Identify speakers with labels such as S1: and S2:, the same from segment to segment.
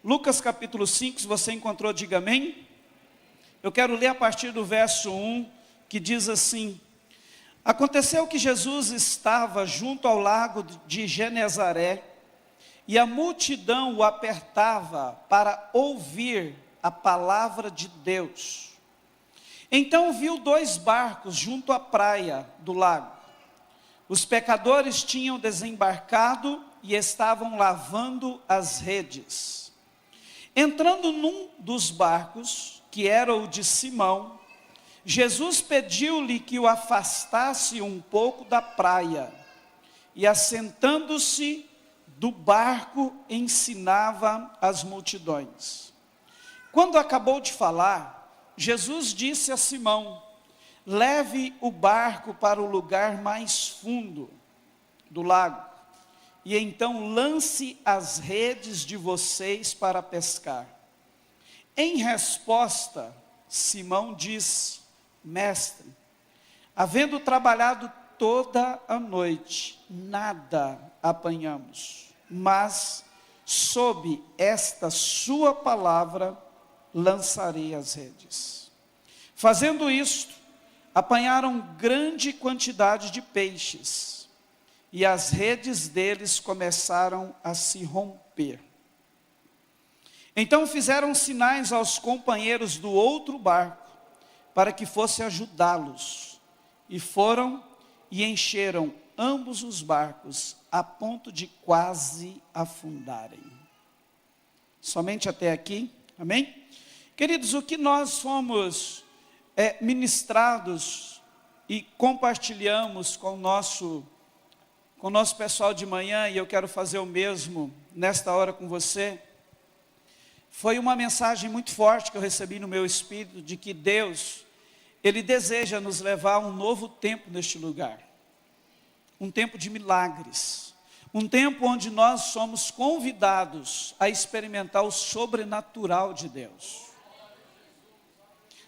S1: Lucas capítulo 5, se você encontrou, diga amém. Eu quero ler a partir do verso 1, que diz assim: Aconteceu que Jesus estava junto ao lago de Genezaré, e a multidão o apertava para ouvir a palavra de Deus. Então viu 2 barcos junto à praia do lago. Os pescadores tinham desembarcado e estavam lavando as redes. Entrando num dos barcos, que era o de Simão, Jesus pediu-lhe que o afastasse um pouco da praia, e assentando-se do barco, ensinava as multidões. Quando acabou de falar, Jesus disse a Simão: leve o barco para o lugar mais fundo do lago, e então lance as redes de vocês para pescar. Em resposta, Simão disse: Mestre, havendo trabalhado toda a noite, nada apanhamos, mas sob esta sua palavra lançarei as redes. Fazendo isto, apanharam grande quantidade de peixes, e as redes deles começaram a se romper. Então fizeram sinais aos companheiros do outro barco, para que fosse ajudá-los, e foram e encheram ambos os barcos, a ponto de quase afundarem. Somente até aqui, amém? Queridos, o que nós fomos ministrados e compartilhamos com o nosso pessoal de manhã, e eu quero fazer o mesmo nesta hora com você, foi uma mensagem muito forte que eu recebi no meu espírito, de que Deus, Ele deseja nos levar a um novo tempo neste lugar, um tempo de milagres, um tempo onde nós somos convidados a experimentar o sobrenatural de Deus.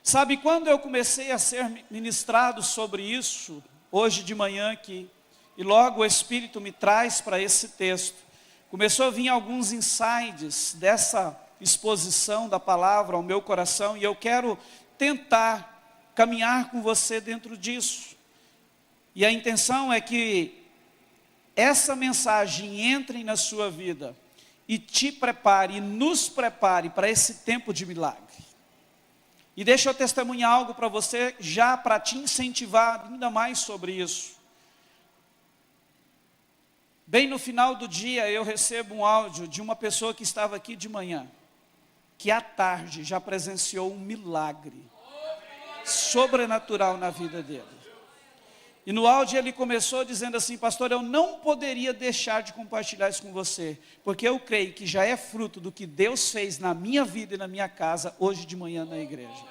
S1: Sabe, quando eu comecei a ser ministrado sobre isso, hoje de manhã aqui, e logo o Espírito me traz para esse texto, começou a vir alguns insights dessa exposição da palavra ao meu coração, e eu quero tentar caminhar com você dentro disso. E a intenção é que essa mensagem entre na sua vida e te prepare, e nos prepare para esse tempo de milagre. E deixa eu testemunhar algo para você, já para te incentivar ainda mais sobre isso. Bem no final do dia eu recebo um áudio de uma pessoa que estava aqui de manhã, que à tarde já presenciou um milagre sobrenatural na vida dele. E no áudio ele começou dizendo assim: pastor, eu não poderia deixar de compartilhar isso com você, porque eu creio que já é fruto do que Deus fez na minha vida e na minha casa, hoje de manhã na igreja.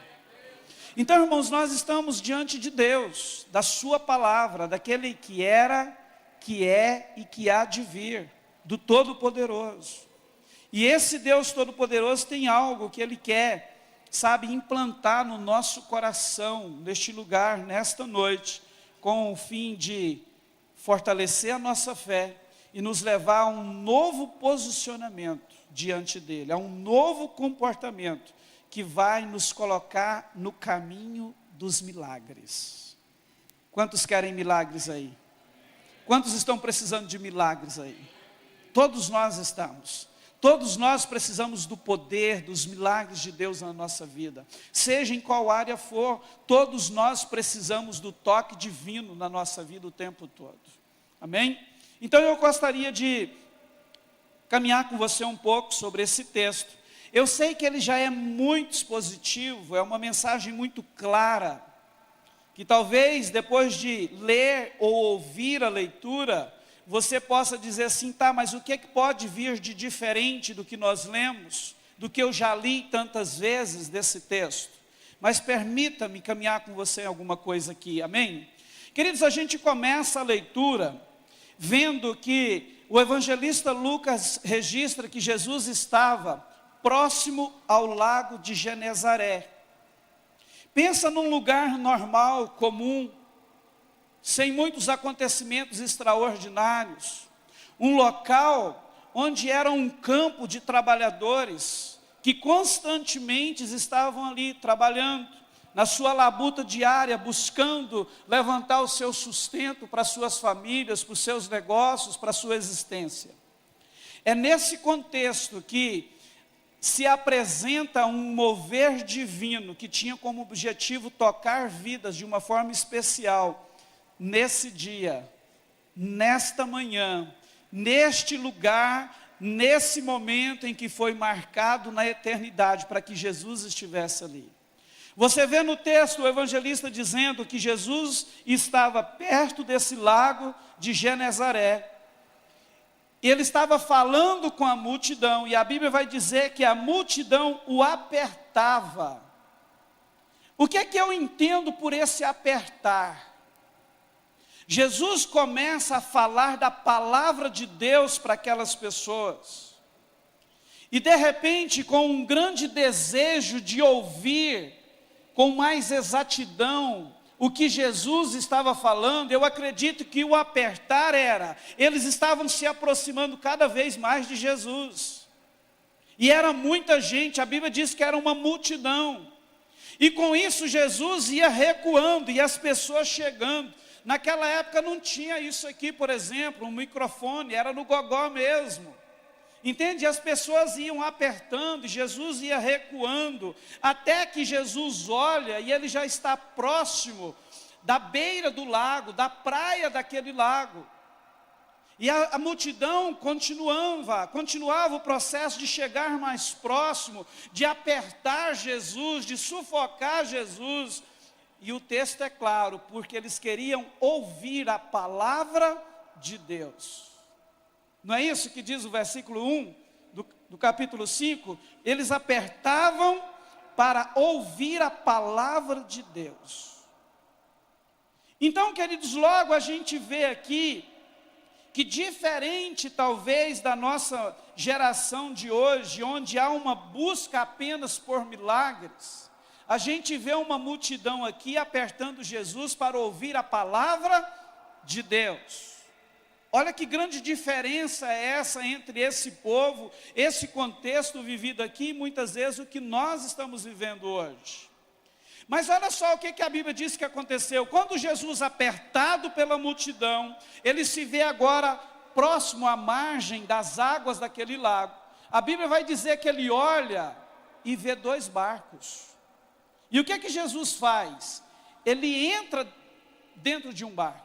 S1: Então, irmãos, nós estamos diante de Deus, da sua palavra, daquele que era, que é e que há de vir, do Todo-Poderoso. E esse Deus Todo-Poderoso tem algo que Ele quer, sabe, implantar no nosso coração, neste lugar, nesta noite, com o fim de fortalecer a nossa fé e nos levar a um novo posicionamento diante dEle, a um novo comportamento que vai nos colocar no caminho dos milagres. Quantos querem milagres aí? Quantos estão precisando de milagres aí? Todos nós estamos. Todos nós precisamos do poder, dos milagres de Deus na nossa vida. Seja em qual área for, todos nós precisamos do toque divino na nossa vida o tempo todo. Amém? Então eu gostaria de caminhar com você um pouco sobre esse texto. Eu sei que ele já é muito expositivo, é uma mensagem muito clara, que talvez depois de ler ou ouvir a leitura, você possa dizer assim: tá, mas o que é que pode vir de diferente do que nós lemos, do que eu já li tantas vezes desse texto? Mas permita-me caminhar com você em alguma coisa aqui, amém? Queridos, a gente começa a leitura vendo que o evangelista Lucas registra que Jesus estava próximo ao lago de Genezaré. Pensa num lugar normal, comum, sem muitos acontecimentos extraordinários, um local onde era um campo de trabalhadores que constantemente estavam ali trabalhando, na sua labuta diária, buscando levantar o seu sustento para suas famílias, para os seus negócios, para a sua existência. É nesse contexto que se apresenta um mover divino, que tinha como objetivo tocar vidas de uma forma especial, nesse dia, nesta manhã, neste lugar, nesse momento em que foi marcado na eternidade, para que Jesus estivesse ali. Você vê no texto o evangelista dizendo que Jesus estava perto desse lago de Genezaré. Ele estava falando com a multidão, e a Bíblia vai dizer que a multidão o apertava. O que é que eu entendo por esse apertar? Jesus começa a falar da palavra de Deus para aquelas pessoas. E de repente, com um grande desejo de ouvir com mais exatidão o que Jesus estava falando, eu acredito que o apertar era, eles estavam se aproximando cada vez mais de Jesus. E era muita gente, a Bíblia diz que era uma multidão. E com isso Jesus ia recuando e as pessoas chegando. Naquela época não tinha isso aqui, por exemplo, um microfone, era no gogó mesmo. Entende? As pessoas iam apertando, e Jesus ia recuando, até que Jesus olha e ele já está próximo da beira do lago, da praia daquele lago. E a multidão continuava o processo de chegar mais próximo, de apertar Jesus, de sufocar Jesus. E o texto é claro, porque eles queriam ouvir a palavra de Deus. Não é isso que diz o versículo 1 do capítulo 5? Eles apertavam para ouvir a palavra de Deus. Então, queridos, logo a gente vê aqui que diferente talvez da nossa geração de hoje, onde há uma busca apenas por milagres, a gente vê uma multidão aqui apertando Jesus para ouvir a palavra de Deus. Olha que grande diferença é essa entre esse povo, esse contexto vivido aqui, e muitas vezes o que nós estamos vivendo hoje. Mas olha só o que a Bíblia diz que aconteceu. Quando Jesus, apertado pela multidão, ele se vê agora próximo à margem das águas daquele lago. A Bíblia vai dizer que ele olha e vê 2 barcos. E o que Jesus faz? Ele entra dentro de um barco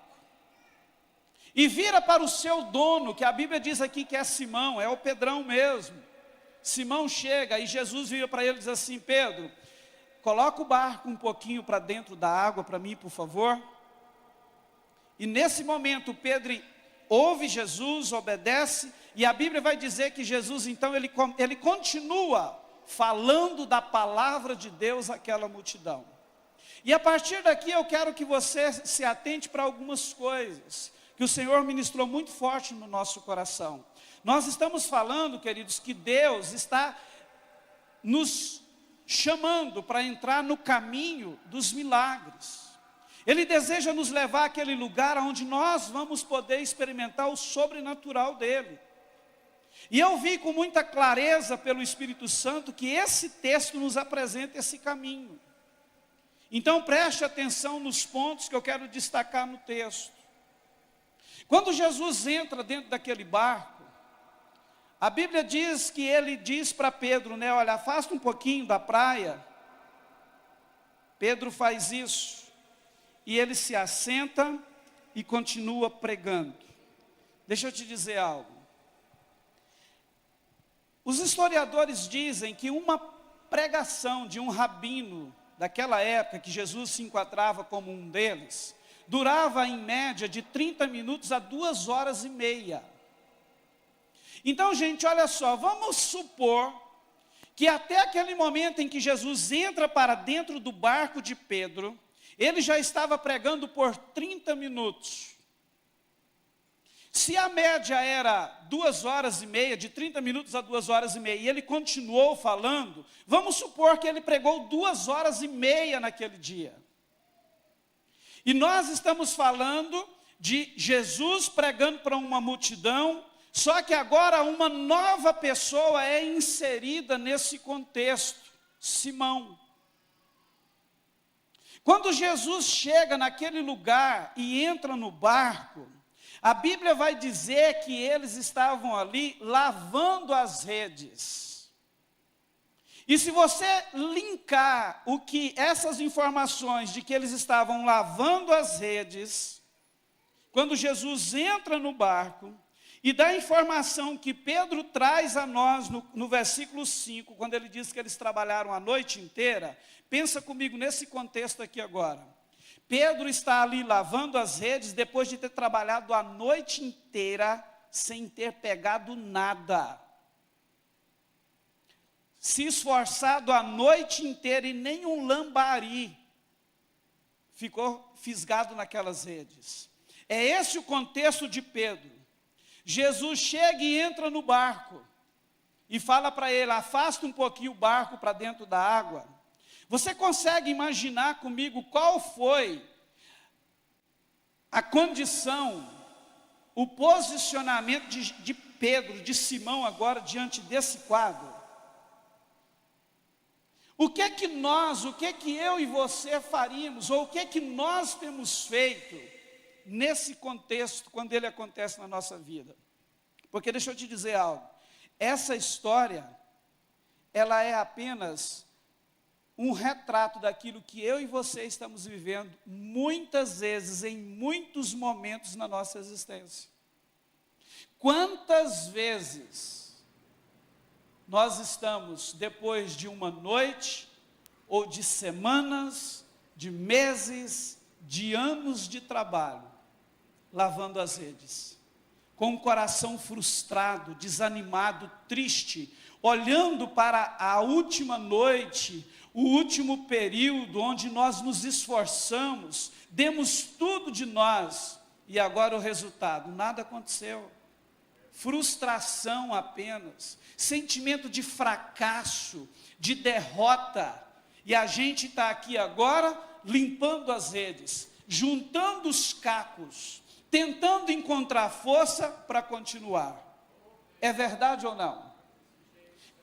S1: e vira para o seu dono, que a Bíblia diz aqui que é Simão, é o Pedrão mesmo. Simão chega e Jesus vira para ele e diz assim: Pedro, coloca o barco um pouquinho para dentro da água para mim, por favor. E nesse momento Pedro ouve Jesus, obedece, e a Bíblia vai dizer que Jesus então ele continua falando da palavra de Deus àquela multidão. E a partir daqui eu quero que você se atente para algumas coisas que o Senhor ministrou muito forte no nosso coração. Nós estamos falando, queridos, que Deus está nos chamando para entrar no caminho dos milagres. Ele deseja nos levar àquele lugar onde nós vamos poder experimentar o sobrenatural dele. E eu vi com muita clareza pelo Espírito Santo que esse texto nos apresenta esse caminho. Então preste atenção nos pontos que eu quero destacar no texto. Quando Jesus entra dentro daquele barco, a Bíblia diz que ele diz para Pedro, né, olha, afasta um pouquinho da praia. Pedro faz isso, e ele se assenta e continua pregando. Deixa eu te dizer algo. Os historiadores dizem que uma pregação de um rabino daquela época, que Jesus se enquadrava como um deles, durava em média de 30 minutos a 2 horas e meia. Então, gente, olha só, vamos supor que até aquele momento em que Jesus entra para dentro do barco de Pedro, ele já estava pregando por 30 minutos. Se a média era 2 horas e meia, de 30 minutos a 2 horas e meia, e ele continuou falando, vamos supor que ele pregou 2 horas e meia naquele dia. E nós estamos falando de Jesus pregando para uma multidão Só que agora uma nova pessoa é inserida nesse contexto, Simão. Quando Jesus chega naquele lugar e entra no barco, a Bíblia vai dizer que eles estavam ali lavando as redes. E se você linkar o que essas informações de que eles estavam lavando as redes, quando Jesus entra no barco, e da informação que Pedro traz a nós no versículo 5, quando ele diz que eles trabalharam a noite inteira, pensa comigo nesse contexto aqui agora. Pedro está ali lavando as redes depois de ter trabalhado a noite inteira sem ter pegado nada. Se esforçado a noite inteira e nem um lambari ficou fisgado naquelas redes. É esse o contexto de Pedro. Jesus chega e entra no barco e fala para ele, afasta um pouquinho o barco para dentro da água. Você consegue imaginar comigo qual foi a condição, o posicionamento de Pedro, de Simão agora diante desse quadro? O que que eu e você faríamos, ou o que nós temos feito nesse contexto, quando ele acontece na nossa vida? Porque deixa eu te dizer algo, essa história, ela é apenas um retrato daquilo que eu e você estamos vivendo, muitas vezes, em muitos momentos na nossa existência. Quantas vezes nós estamos, depois de uma noite, ou de semanas, de meses, de anos de trabalho, lavando as redes, com o coração frustrado, desanimado, triste, olhando para a última noite, o último período onde nós nos esforçamos, demos tudo de nós, e agora o resultado, nada aconteceu. Frustração apenas, sentimento de fracasso, de derrota, e a gente está aqui agora limpando as redes, juntando os cacos, tentando encontrar força para continuar. É verdade ou não?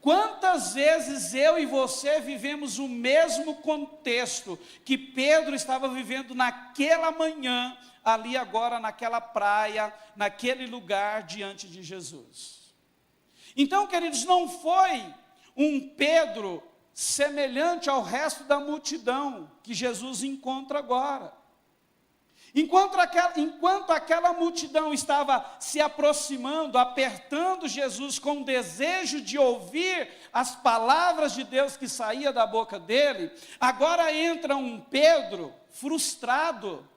S1: Quantas vezes eu e você vivemos o mesmo contexto que Pedro estava vivendo naquela manhã, ali agora naquela praia, naquele lugar diante de Jesus? Então, queridos, não foi um Pedro semelhante ao resto da multidão que Jesus encontra agora. Enquanto aquela multidão estava se aproximando, apertando Jesus com o desejo de ouvir as palavras de Deus que saía da boca dele, agora entra um Pedro frustrado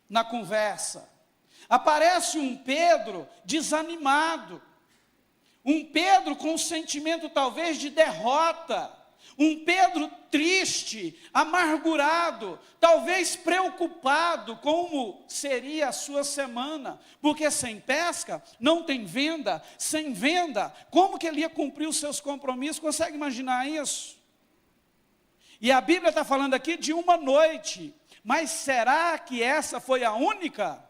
S1: na conversa. Aparece um Pedro desanimado, um Pedro com um sentimento talvez de derrota, um Pedro triste, amargurado, talvez preocupado como seria a sua semana, porque sem pesca não tem venda, sem venda, como que ele ia cumprir os seus compromissos? Consegue imaginar isso? E a Bíblia está falando aqui de uma noite, mas será que essa foi a única?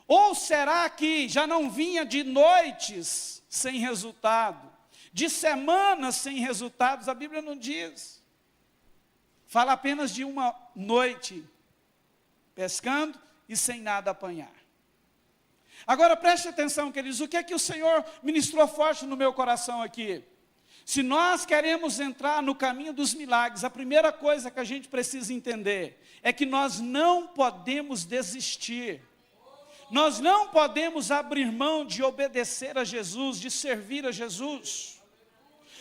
S1: Ou será que já não vinha de noites sem resultado? De semanas sem resultados? A Bíblia não diz. Fala apenas de uma noite pescando e sem nada apanhar. Agora preste atenção, queridos, o que é que o Senhor ministrou forte no meu coração aqui? Se nós queremos entrar no caminho dos milagres, a primeira coisa que a gente precisa entender é que nós não podemos desistir. Nós não podemos abrir mão de obedecer a Jesus, de servir a Jesus.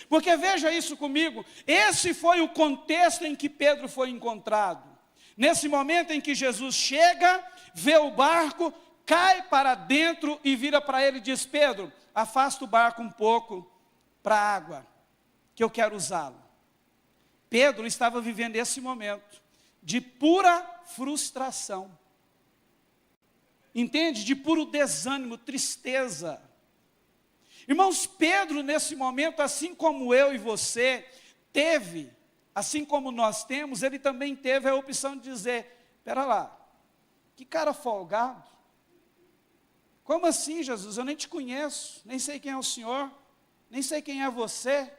S1: Porque veja isso comigo, esse foi o contexto em que Pedro foi encontrado. Nesse momento em que Jesus chega, vê o barco, cai para dentro e vira para ele e diz: Pedro, afasta o barco um pouco para a água, que eu quero usá-lo. Pedro estava vivendo esse momento de pura frustração. Entende? De puro desânimo, tristeza. Irmãos, Pedro nesse momento, assim como eu e você, teve, assim como nós temos, ele também teve a opção de dizer: espera lá, que cara folgado, Como assim, Jesus? Eu nem te conheço, nem sei quem é o Senhor, nem sei quem é você.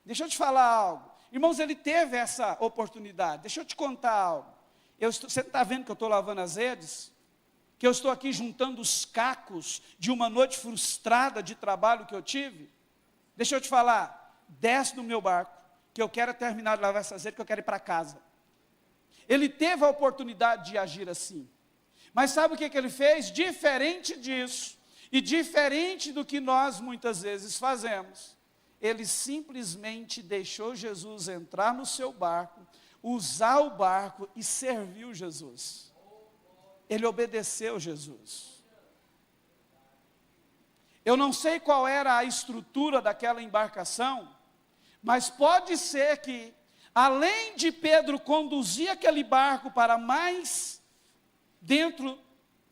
S1: Deixa eu te falar algo. Irmãos, ele teve essa oportunidade. Deixa eu te contar algo. Você está vendo que eu estou lavando as redes? Que eu estou aqui juntando os cacos de uma noite frustrada de trabalho que eu tive? Deixa eu te falar, desce do meu barco, que eu quero terminar de lavar essas redes, que eu quero ir para casa. Ele teve a oportunidade de agir assim. Mas sabe o que ele fez? Diferente disso, e diferente do que nós muitas vezes fazemos, ele simplesmente deixou Jesus entrar no seu barco, usar o barco e serviu Jesus. Ele obedeceu Jesus. Eu não sei qual era a estrutura daquela embarcação, mas pode ser que, além de Pedro conduzir aquele barco para mais dentro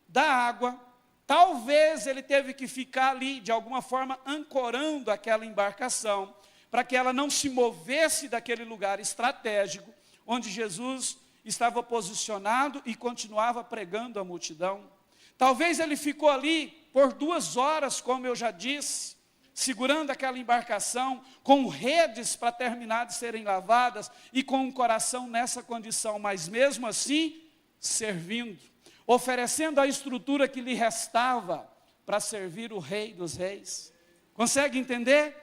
S1: da água, talvez ele teve que ficar ali, de alguma forma, ancorando aquela embarcação, para que ela não se movesse daquele lugar estratégico, onde Jesus estava posicionado e continuava pregando à multidão. Talvez ele ficou ali por 2 horas, como eu já disse, segurando aquela embarcação, com redes para terminar de serem lavadas, e com o coração nessa condição, mas mesmo assim, servindo, oferecendo a estrutura que lhe restava para servir o Rei dos Reis. Consegue entender?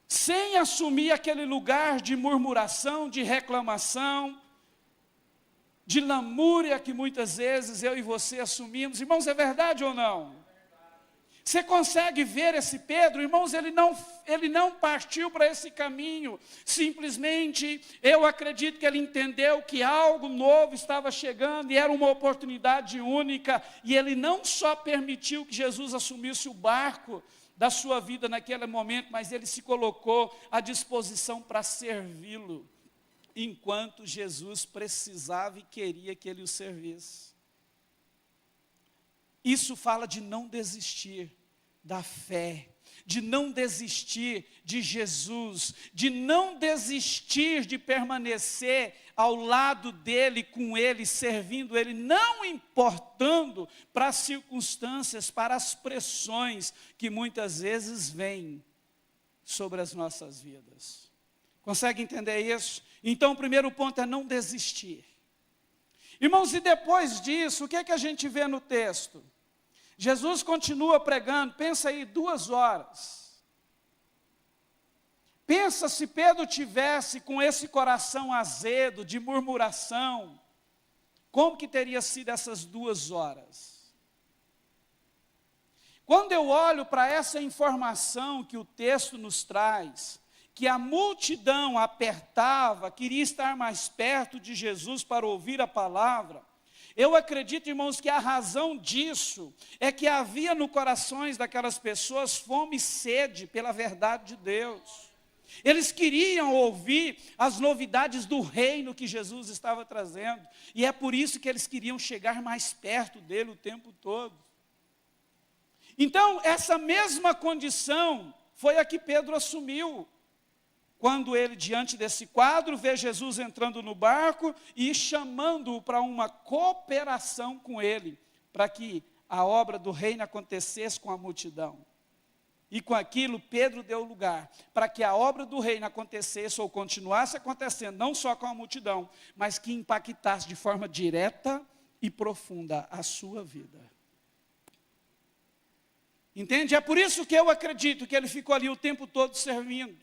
S1: Sem assumir aquele lugar de murmuração, de reclamação, de lamúria que muitas vezes eu e você assumimos. Irmãos, é verdade ou não? Você consegue ver esse Pedro? Irmãos, ele não partiu para esse caminho, simplesmente, eu acredito que ele entendeu que algo novo estava chegando, e era uma oportunidade única, e ele não só permitiu que Jesus assumisse o barco da sua vida naquele momento, mas ele se colocou à disposição para servi-lo, enquanto Jesus precisava e queria que ele o servisse. Isso fala de não desistir da fé, de não desistir de Jesus, de não desistir de permanecer ao lado dele, com ele, servindo ele, não importando para as circunstâncias, para as pressões que muitas vezes vêm sobre as nossas vidas. Consegue entender isso? Então o primeiro ponto é não desistir. Irmãos, e depois disso, o que é que a gente vê no texto? Jesus continua pregando, pensa aí, 2 horas. Pensa se Pedro tivesse com esse coração azedo, de murmuração, como que teria sido essas 2 horas? Quando eu olho para essa informação que o texto nos traz, que a multidão apertava, queria estar mais perto de Jesus para ouvir a palavra, eu acredito, irmãos, que a razão disso é que havia no corações daquelas pessoas fome e sede pela verdade de Deus. Eles queriam ouvir as novidades do reino que Jesus estava trazendo, e é por isso que eles queriam chegar mais perto dele o tempo todo. Então, essa mesma condição foi a que Pedro assumiu, quando ele, diante desse quadro, vê Jesus entrando no barco e chamando-o para uma cooperação com ele, para que a obra do reino acontecesse com a multidão. E com aquilo, Pedro deu lugar para que a obra do reino acontecesse ou continuasse acontecendo, não só com a multidão, mas que impactasse de forma direta e profunda a sua vida. Entende? É por isso que eu acredito que ele ficou ali o tempo todo servindo.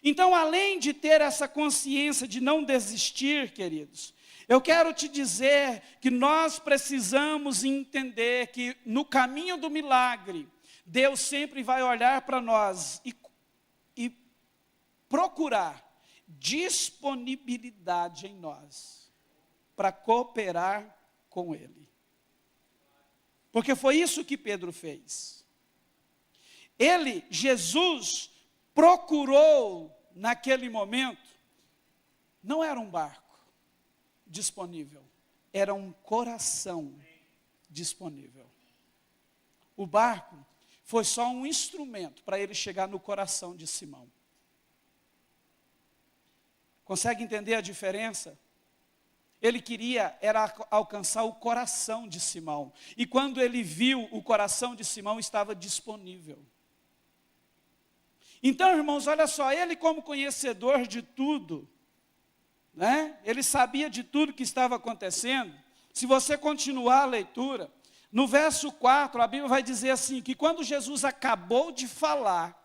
S1: Então, além de ter essa consciência de não desistir, queridos, eu quero te dizer que nós precisamos entender que no caminho do milagre, Deus sempre vai olhar para nós e procurar disponibilidade em nós para cooperar com Ele. Porque foi isso que Pedro fez. Jesus, procurou, naquele momento, não era um barco disponível, era um coração disponível. O barco foi só um instrumento para ele chegar no coração de Simão. Consegue entender a diferença? Ele queria era alcançar o coração de Simão. E quando ele viu, o coração de Simão estava disponível. Então, irmãos, olha só, ele como conhecedor de tudo, né? Ele sabia de tudo que estava acontecendo. Se você continuar a leitura, no verso 4, a Bíblia vai dizer assim, que quando Jesus acabou de falar,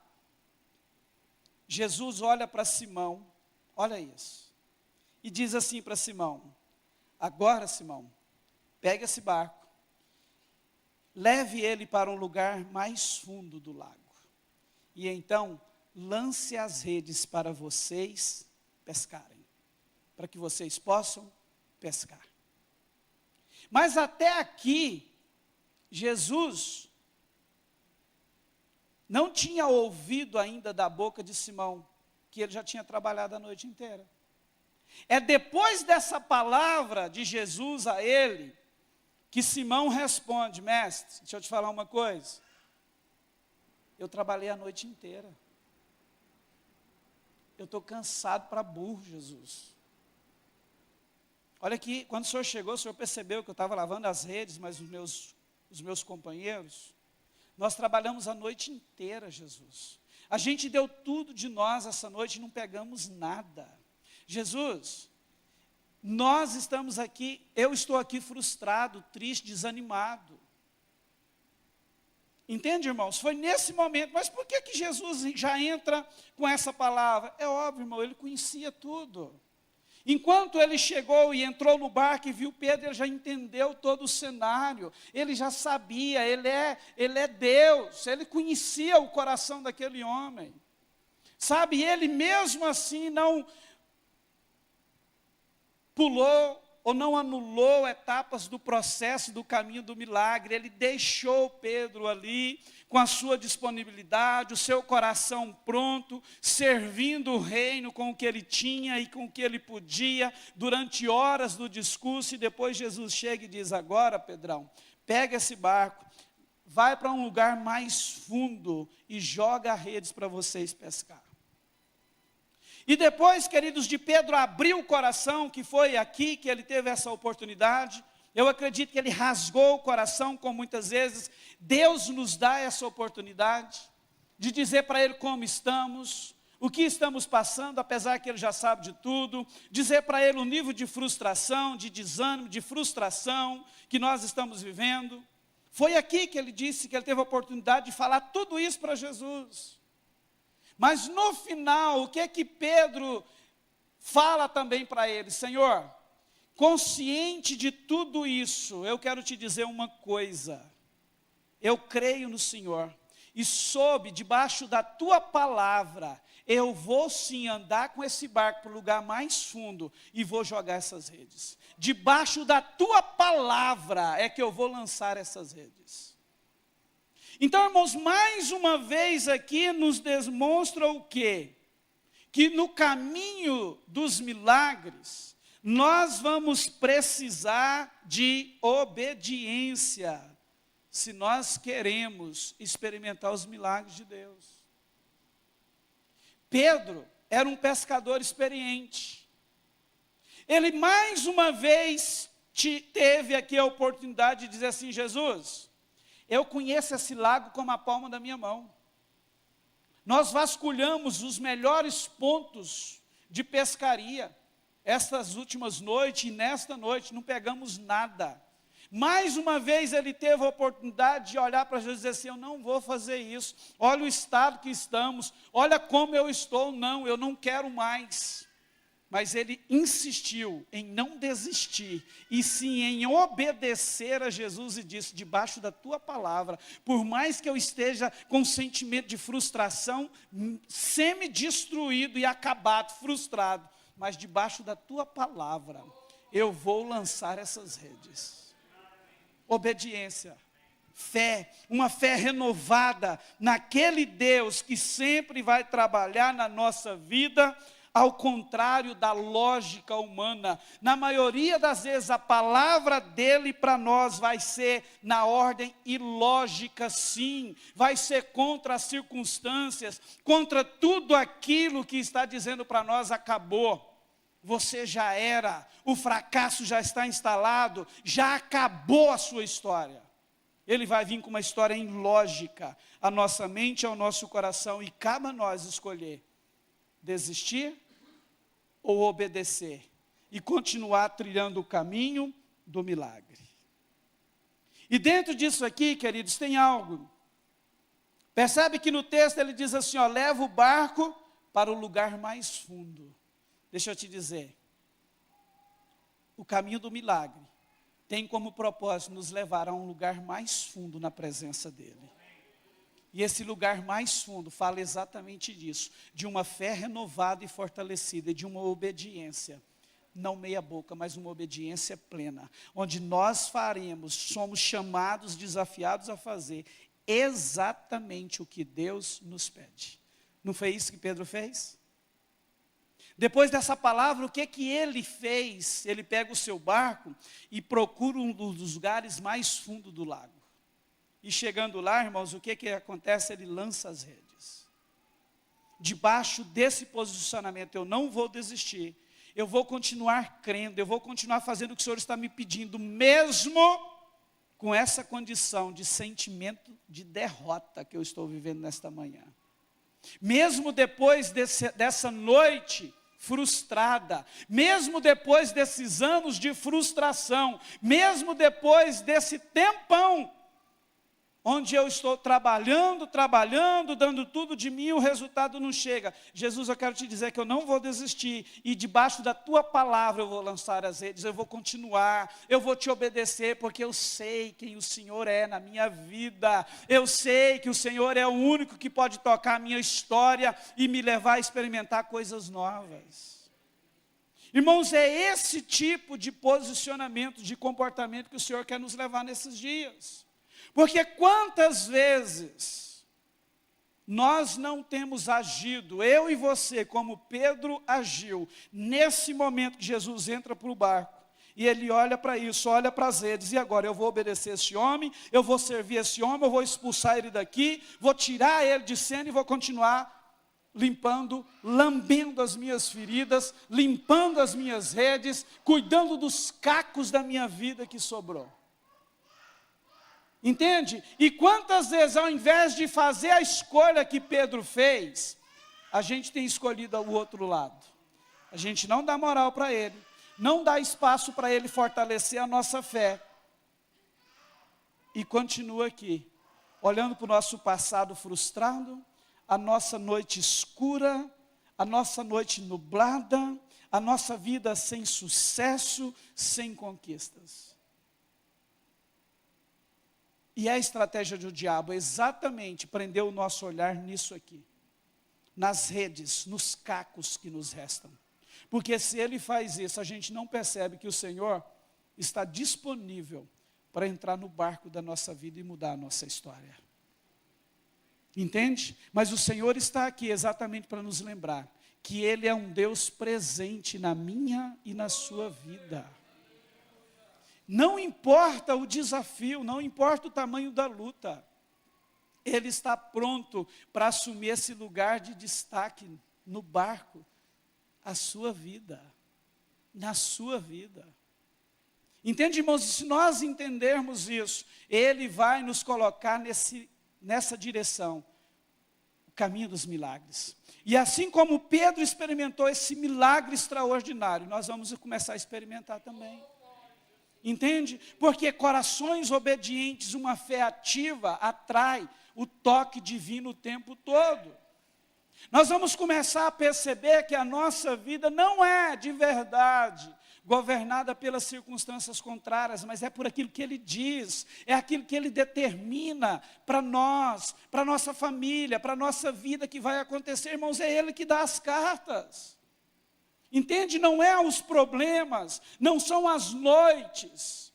S1: Jesus olha para Simão, olha isso, e diz assim para Simão: agora, Simão, pegue esse barco, leve ele para um lugar mais fundo do lago, e então lance as redes para vocês pescarem, para que vocês possam pescar. Mas até aqui, Jesus não tinha ouvido ainda da boca de Simão, que ele já tinha trabalhado a noite inteira. É depois dessa palavra de Jesus a ele, que Simão responde: mestre, deixa eu te falar uma coisa, eu trabalhei a noite inteira, eu estou cansado para burro, Jesus. Olha aqui, quando o senhor chegou, o senhor percebeu que eu estava lavando as redes, mas os meus companheiros, nós trabalhamos a noite inteira, Jesus. A gente deu tudo de nós essa noite e não pegamos nada. Jesus, nós estamos aqui, eu estou aqui frustrado, triste, desanimado. Entende, irmãos? Foi nesse momento. Mas por que Jesus já entra com essa palavra? É óbvio, irmão, ele conhecia tudo. Enquanto ele chegou e entrou no barco e viu Pedro, ele já entendeu todo o cenário, ele já sabia, ele é Deus, ele conhecia o coração daquele homem. Sabe, ele mesmo assim não pulou ou não anulou etapas do processo, do caminho do milagre. Ele deixou Pedro ali, com a sua disponibilidade, o seu coração pronto, servindo o reino com o que ele tinha e com o que ele podia, durante horas do discurso. E depois Jesus chega e diz: agora, Pedrão, pega esse barco, vai para um lugar mais fundo e joga redes para vocês pescar. E depois, queridos, de Pedro abrir o coração, que foi aqui que ele teve essa oportunidade, eu acredito que ele rasgou o coração, como muitas vezes Deus nos dá essa oportunidade, de dizer para ele como estamos, o que estamos passando, apesar que ele já sabe de tudo, dizer para ele o nível de frustração, de desânimo, de frustração que nós estamos vivendo. Foi aqui que ele disse que ele teve a oportunidade de falar tudo isso para Jesus. Mas no final, o que é que Pedro fala também para ele? Senhor, consciente de tudo isso, eu quero te dizer uma coisa. Eu creio no Senhor e sob, debaixo da tua palavra, eu vou sim andar com esse barco para o lugar mais fundo e vou jogar essas redes. Debaixo da tua palavra é que eu vou lançar essas redes. Então, irmãos, mais uma vez aqui nos demonstra o quê? Que no caminho dos milagres, nós vamos precisar de obediência, se nós queremos experimentar os milagres de Deus. Pedro era um pescador experiente. Ele mais uma vez teve aqui a oportunidade de dizer assim: Jesus, eu conheço esse lago como a palma da minha mão. Nós vasculhamos os melhores pontos de pescaria, estas últimas noites e nesta noite, não pegamos nada. Mais uma vez ele teve a oportunidade de olhar para Jesus e dizer assim: eu não vou fazer isso, olha o estado que estamos, olha como eu estou, não, eu não quero mais. Mas ele insistiu em não desistir, e sim em obedecer a Jesus, e disse: debaixo da tua palavra, por mais que eu esteja com sentimento de frustração, semi-destruído e acabado, frustrado, mas debaixo da tua palavra, eu vou lançar essas redes. Obediência, fé, uma fé renovada naquele Deus que sempre vai trabalhar na nossa vida, ao contrário da lógica humana. Na maioria das vezes, a palavra dele para nós vai ser na ordem ilógica, sim. Vai ser contra as circunstâncias, contra tudo aquilo que está dizendo para nós: acabou. você já era, o fracasso já está instalado, já acabou a sua história. Ele vai vir com uma história em lógica, à nossa mente, ao nosso coração, e cabe a nós escolher, desistir ou obedecer, e continuar trilhando o caminho do milagre. E dentro disso aqui, queridos, tem algo. Percebe que no texto ele diz assim, ó, leva o barco para o lugar mais fundo. Deixa eu te dizer, o caminho do milagre tem como propósito nos levar a um lugar mais fundo na presença dele. E esse lugar mais fundo fala exatamente disso, de uma fé renovada e fortalecida, de uma obediência, não meia boca, mas uma obediência plena, onde nós faremos, somos chamados, desafiados a fazer exatamente o que Deus nos pede. Não foi isso que Pedro fez? Depois dessa palavra, o que ele fez? Ele pega o seu barco e procura um dos lugares mais fundos do lago. E chegando lá, irmãos, o que acontece? Ele lança as redes. Debaixo desse posicionamento, eu não vou desistir. Eu vou continuar crendo, eu vou continuar fazendo o que o Senhor está me pedindo, mesmo com essa condição de sentimento de derrota que eu estou vivendo nesta manhã. Mesmo depois dessa noite frustrada, mesmo depois desses anos de frustração, mesmo depois desse tempão, onde eu estou trabalhando, dando tudo de mim, o resultado não chega. Jesus, eu quero te dizer que eu não vou desistir, e debaixo da tua palavra eu vou lançar as redes, eu vou continuar, eu vou te obedecer, porque eu sei quem o Senhor é na minha vida, eu sei que o Senhor é o único que pode tocar a minha história e me levar a experimentar coisas novas. Irmãos, é esse tipo de posicionamento, de comportamento que o Senhor quer nos levar nesses dias. Porque quantas vezes nós não temos agido, eu e você, como Pedro agiu, nesse momento que Jesus entra para o barco, e ele olha para isso, olha para as redes, e agora eu vou obedecer esse homem, eu vou servir esse homem, eu vou expulsar ele daqui, vou tirar ele de cena e vou continuar limpando, lambendo as minhas feridas, limpando as minhas redes, cuidando dos cacos da minha vida que sobrou. Entende? E quantas vezes, ao invés de fazer a escolha que Pedro fez, a gente tem escolhido o outro lado. A gente não dá moral para ele, não dá espaço para ele fortalecer a nossa fé. E continua aqui, olhando para o nosso passado frustrado, a nossa noite escura, a nossa noite nublada, a nossa vida sem sucesso, sem conquistas. E a estratégia do diabo é exatamente prender o nosso olhar nisso aqui, nas redes, nos cacos que nos restam. Porque se ele faz isso, a gente não percebe que o Senhor está disponível para entrar no barco da nossa vida e mudar a nossa história. Entende? Mas o Senhor está aqui exatamente para nos lembrar que Ele é um Deus presente na minha e na sua vida. Não importa o desafio, não importa o tamanho da luta, Ele está pronto para assumir esse lugar de destaque no barco, a sua vida, na sua vida. Entende, irmãos? Se nós entendermos isso, Ele vai nos colocar nessa direção, o caminho dos milagres. E assim como Pedro experimentou esse milagre extraordinário, nós vamos começar a experimentar também. Entende? Porque corações obedientes, uma fé ativa, atrai o toque divino o tempo todo. Nós vamos começar a perceber que a nossa vida não é de verdade governada pelas circunstâncias contrárias, mas é por aquilo que Ele diz, é aquilo que Ele determina para nós, para a nossa família, para a nossa vida que vai acontecer. Irmãos, é Ele que dá as cartas. Entende? Não é os problemas, não são as noites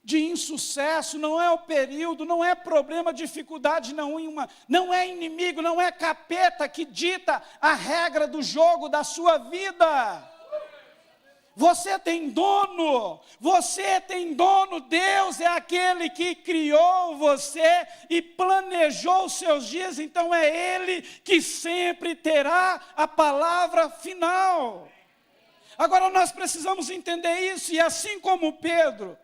S1: de insucesso, não é o período, não é problema, dificuldade nenhuma, não é inimigo, não é capeta que dita a regra do jogo da sua vida. Você tem dono, Deus é aquele que criou você e planejou os seus dias, então é Ele que sempre terá a palavra final. Agora nós precisamos entender isso, e assim como Pedro,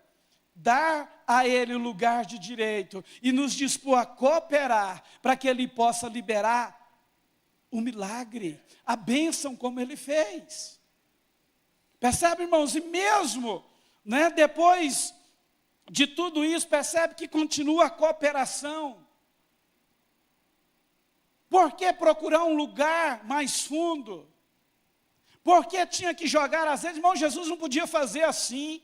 S1: dar a Ele o lugar de direito e nos dispor a cooperar para que Ele possa liberar o milagre, a bênção como Ele fez. Percebe, irmãos? E mesmo, depois de tudo isso, percebe que continua a cooperação. Por que procurar um lugar mais fundo? Por que tinha que jogar as redes? Irmão, Jesus não podia fazer assim,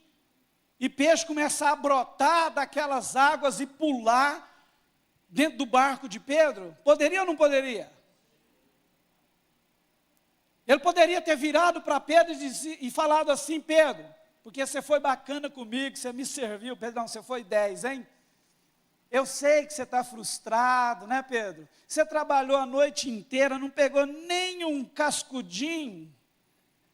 S1: e peixe começar a brotar daquelas águas e pular dentro do barco de Pedro? Poderia ou não poderia? Ele poderia ter virado para Pedro e falado assim: Pedro, porque você foi bacana comigo, você me serviu. Pedro, não, você foi 10, hein? Eu sei que você está frustrado, né, Pedro? Você trabalhou a noite inteira, não pegou nenhum cascudinho.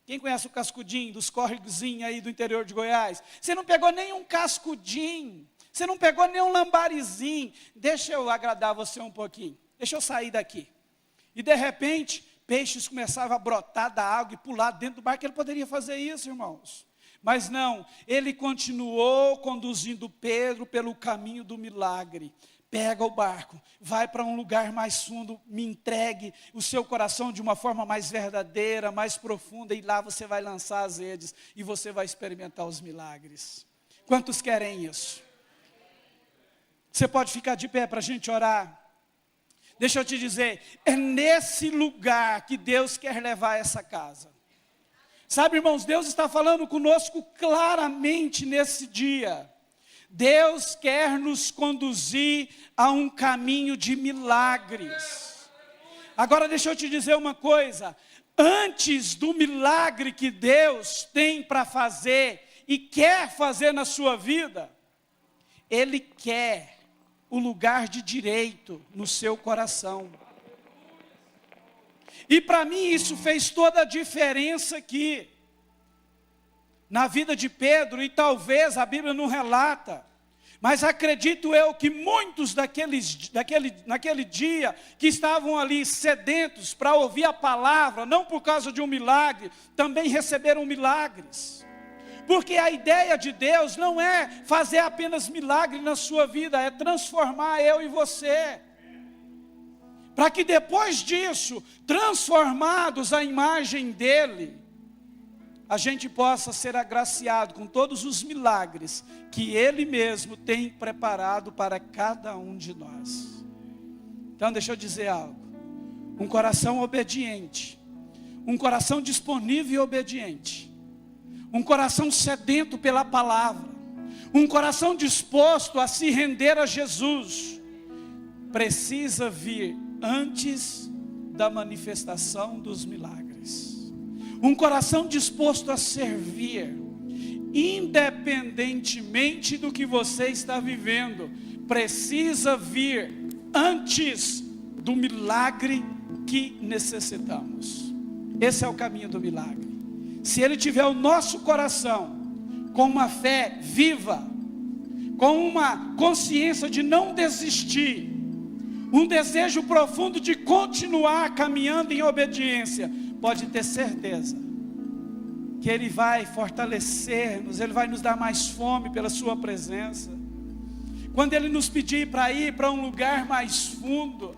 S1: Quem conhece o cascudinho dos córregozinhos aí do interior de Goiás? Você não pegou nenhum cascudinho, você não pegou nenhum lambarizinho. Deixa eu agradar você um pouquinho, deixa eu sair daqui. E de repente, peixes começavam a brotar da água e pular dentro do barco. Ele poderia fazer isso, irmãos. Mas não, ele continuou conduzindo Pedro pelo caminho do milagre. Pega o barco, vai para um lugar mais fundo, me entregue o seu coração de uma forma mais verdadeira, mais profunda, e lá você vai lançar as redes e você vai experimentar os milagres. Quantos querem isso? Você pode ficar de pé para a gente orar? Deixa eu te dizer, é nesse lugar que Deus quer levar essa casa. Sabe, irmãos, Deus está falando conosco claramente nesse dia. Deus quer nos conduzir a um caminho de milagres. Agora deixa eu te dizer uma coisa. Antes do milagre que Deus tem para fazer e quer fazer na sua vida, Ele quer o lugar de direito no seu coração. E para mim isso fez toda a diferença aqui, na vida de Pedro, e talvez a Bíblia não relata, mas acredito eu que muitos naquele dia, que estavam ali sedentos para ouvir a palavra, não por causa de um milagre, também receberam milagres. Porque a ideia de Deus não é fazer apenas milagre na sua vida, é transformar eu e você. Para que depois disso, transformados à imagem dEle, a gente possa ser agraciado com todos os milagres que Ele mesmo tem preparado para cada um de nós. Então deixa eu dizer algo. Um coração obediente, um coração disponível e obediente, um coração sedento pela palavra, um coração disposto a se render a Jesus, precisa vir antes da manifestação dos milagres. Um coração disposto a servir, independentemente do que você está vivendo, precisa vir antes do milagre que necessitamos. Esse é o caminho do milagre. Se ele tiver o nosso coração com uma fé viva, com uma consciência de não desistir, um desejo profundo de continuar caminhando em obediência, pode ter certeza que Ele vai fortalecer-nos, Ele vai nos dar mais fome pela sua presença. Quando Ele nos pedir para ir para um lugar mais fundo,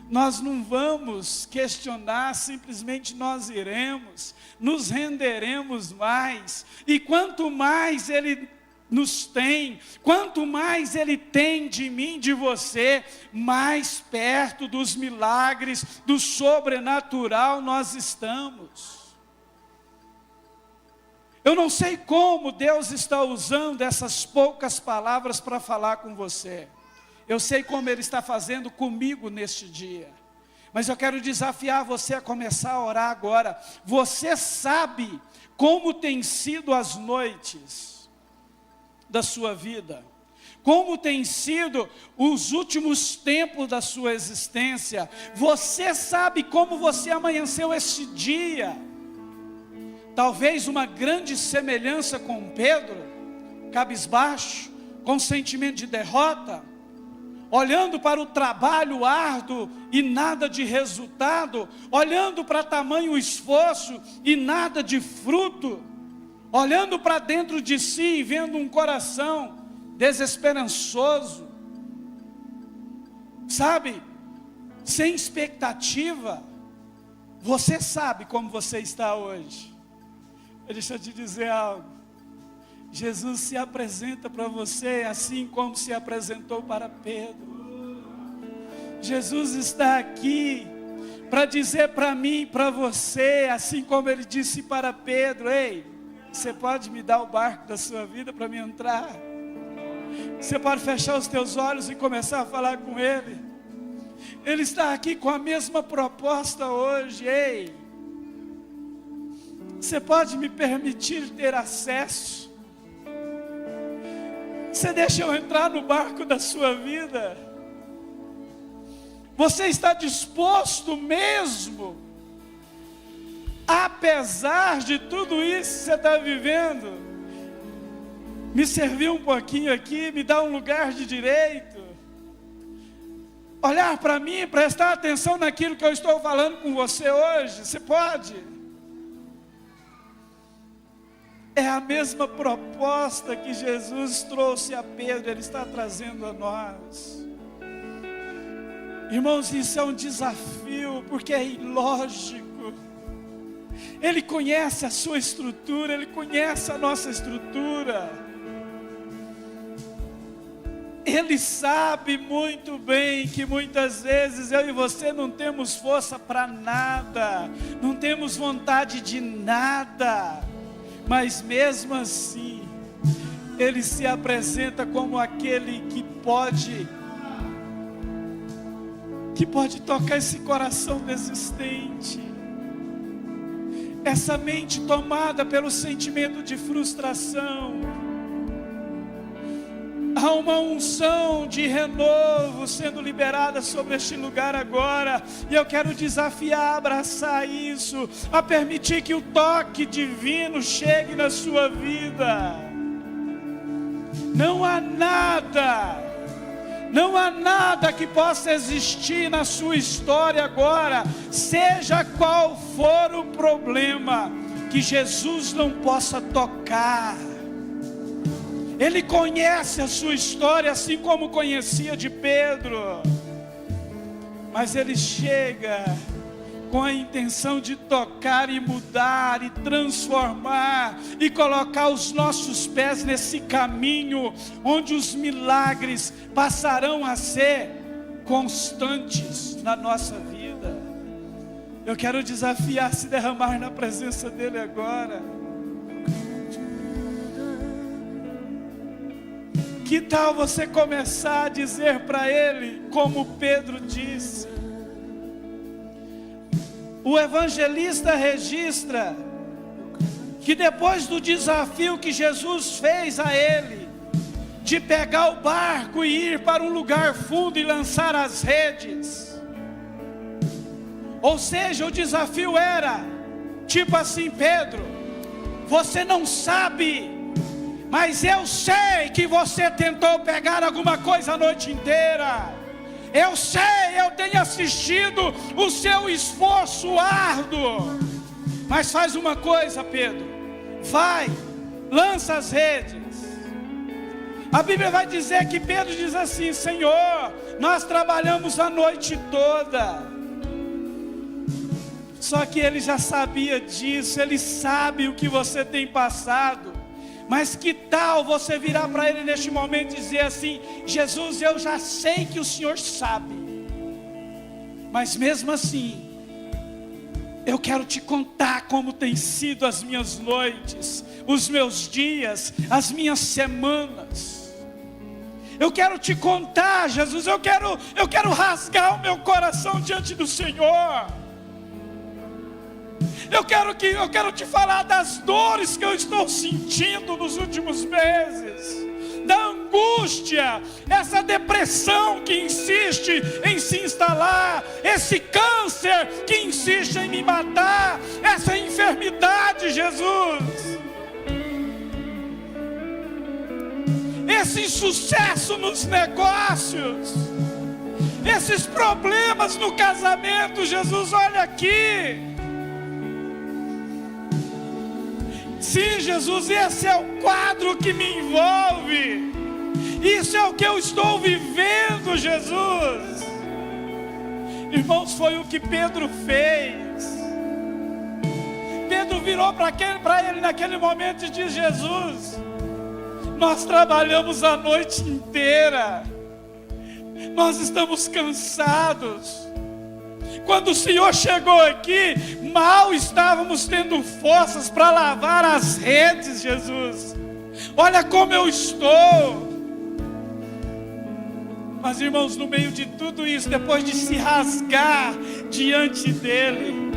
S1: nós não vamos questionar, simplesmente nós iremos, nos renderemos mais, e quanto mais Ele nos tem, quanto mais Ele tem de mim, de você, mais perto dos milagres, do sobrenatural nós estamos. Eu não sei como Deus está usando essas poucas palavras para falar com você. Eu sei como Ele está fazendo comigo neste dia. Mas eu quero desafiar você a começar a orar agora. Você sabe como tem sido as noites da sua vida, como tem sido os últimos tempos da sua existência. Você sabe como você amanheceu este dia, talvez uma grande semelhança com Pedro, cabisbaixo, com sentimento de derrota, olhando para o trabalho árduo e nada de resultado, olhando para tamanho esforço e nada de fruto, olhando para dentro de si e vendo um coração desesperançoso, sabe, sem expectativa. Você sabe como você está hoje. Deixa eu te dizer algo. Jesus se apresenta para você assim como se apresentou para Pedro. Jesus está aqui para dizer para mim e para você, assim como ele disse para Pedro: ei, você pode me dar o barco da sua vida para me entrar? Você pode fechar os teus olhos e começar a falar com ele. Ele está aqui com a mesma proposta hoje. Ei, você pode me permitir ter acesso? Você deixa eu entrar no barco da sua vida? Você está disposto mesmo, apesar de tudo isso que você está vivendo, me servir um pouquinho aqui, me dar um lugar de direito, olhar para mim, prestar atenção naquilo que eu estou falando com você hoje? Você pode? É a mesma proposta que Jesus trouxe a Pedro, Ele está trazendo a nós. Irmãos, isso é um desafio, porque é ilógico. Ele conhece a sua estrutura, Ele conhece a nossa estrutura. Ele sabe muito bem que muitas vezes eu e você não temos força para nada, não temos vontade de nada. Mas mesmo assim, Ele se apresenta como aquele que pode tocar esse coração desistente, essa mente tomada pelo sentimento de frustração. Há uma unção de renovo sendo liberada sobre este lugar agora, e eu quero desafiar a abraçar isso, a permitir que o toque divino chegue na sua vida. Não há nada que possa existir na sua história agora, seja qual for o problema, que Jesus não possa tocar. Ele conhece a sua história, assim como conhecia de Pedro, mas Ele chega com a intenção de tocar e mudar e transformar e colocar os nossos pés nesse caminho onde os milagres passarão a ser constantes na nossa vida. Eu quero desafiar a se derramar na presença dEle agora. Que tal você começar a dizer para Ele, como Pedro disse? O evangelista registra que depois do desafio que Jesus fez a ele, de pegar o barco e ir para um lugar fundo e lançar as redes, ou seja, o desafio era, tipo assim: Pedro, você não sabe, mas eu sei que você tentou pegar alguma coisa a noite inteira. Eu sei, eu tenho assistido o seu esforço árduo. Mas faz uma coisa, Pedro, vai, lança as redes. A Bíblia vai dizer que Pedro diz assim: Senhor, nós trabalhamos a noite toda. Só que ele já sabia disso, ele sabe o que você tem passado. Mas que tal você virar para Ele neste momento e dizer assim: Jesus, eu já sei que o Senhor sabe, mas mesmo assim, eu quero te contar como tem sido as minhas noites, os meus dias, as minhas semanas. Eu quero te contar, Jesus, eu quero rasgar o meu coração diante do Senhor. Eu quero te falar das dores que eu estou sentindo nos últimos meses, da angústia, essa depressão que insiste em se instalar, esse câncer que insiste em me matar, essa enfermidade, Jesus. Jesus. Esse insucesso nos negócios, esses problemas no casamento, Jesus, olha aqui. Sim, Jesus, esse é o quadro que me envolve. Isso é o que eu estou vivendo, Jesus. Irmãos, foi o que Pedro fez. Pedro virou para ele naquele momento e disse: Jesus, nós trabalhamos a noite inteira, nós estamos cansados. Quando o Senhor chegou aqui, mal estávamos tendo forças para lavar as redes, Jesus. Olha como eu estou. Mas, irmãos, no meio de tudo isso, depois de se rasgar diante dele,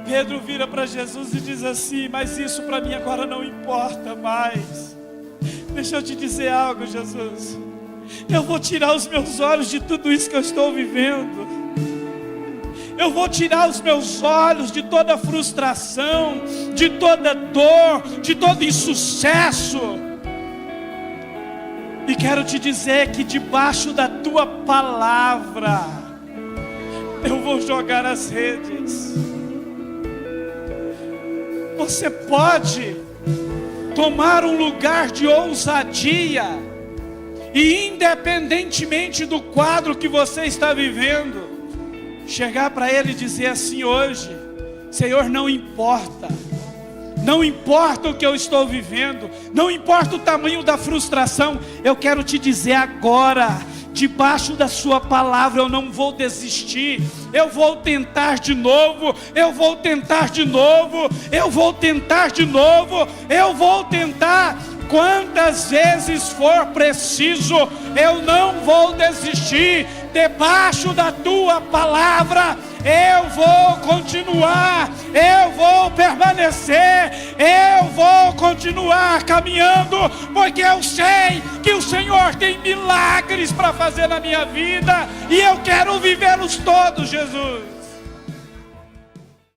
S1: Pedro vira para Jesus e diz assim: mas isso para mim agora não importa mais. Deixa eu te dizer algo, Jesus. Eu vou tirar os meus olhos de tudo isso que eu estou vivendo. Eu vou tirar os meus olhos de toda frustração, de toda dor, de todo insucesso. E quero te dizer que debaixo da tua palavra eu vou jogar as redes. Você pode tomar um lugar de ousadia e, independentemente do quadro que você está vivendo, chegar para Ele e dizer assim hoje: Senhor, não importa o que eu estou vivendo, não importa o tamanho da frustração, eu quero te dizer agora, debaixo da sua palavra, eu não vou desistir, eu vou tentar de novo, eu vou tentar de novo, eu vou tentar de novo, eu vou tentar quantas vezes for preciso, eu não vou desistir. Debaixo da tua palavra eu vou continuar, eu vou permanecer, eu vou continuar caminhando, porque eu sei que o Senhor tem milagres para fazer na minha vida, e eu quero vivê-los todos, Jesus.